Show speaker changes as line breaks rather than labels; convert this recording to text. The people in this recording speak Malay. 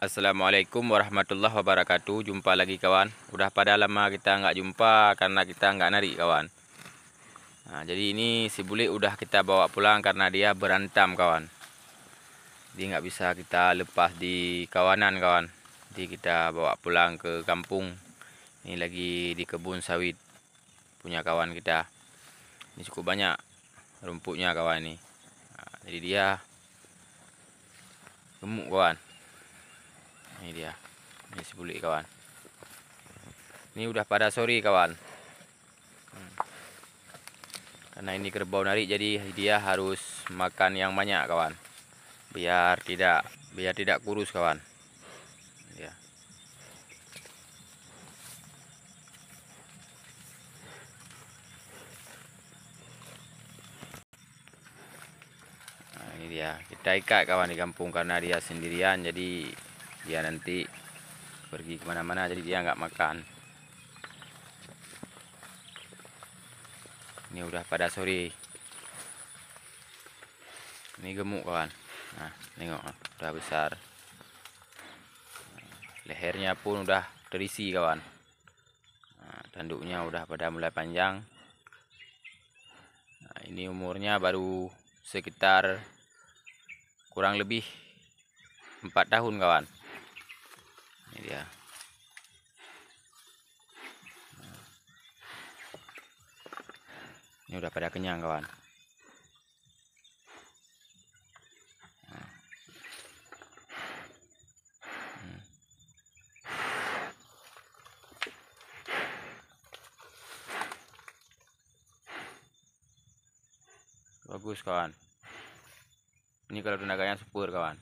Assalamualaikum warahmatullahi wabarakatuh. Jumpa lagi kawan. Udah pada lama kita nggak jumpa karena kita nggak narik kawan. Nah, jadi ini si bule udah kita bawa pulang karena dia berantam kawan. Jadi nggak bisa kita lepas di kawanan kawan. Jadi kita bawa pulang ke kampung. Ini lagi di kebun sawit punya kawan kita. Ini cukup banyak rumputnya kawan ini. Nah, jadi dia gemuk kawan. Ini dia. Ini si bule kawan. Ini udah pada sore kawan. Karena ini kerbau narik jadi dia harus makan yang banyak kawan. Biar tidak kurus kawan. Ya. Nah, ini dia. Kita ikat kawan di kampung karena dia sendirian jadi dia nanti pergi kemana-mana jadi dia nggak makan. Ini udah pada sore. Ini gemuk kawan. Nah, tengok udah besar. Lehernya pun udah terisi kawan. Nah, tanduknya udah pada mulai panjang. Nah, ini umurnya baru sekitar kurang lebih 4 tahun kawan. Ini dia. Ini udah pada kenyang kawan. Bagus kawan. Ini kalau tenaganya subur kawan.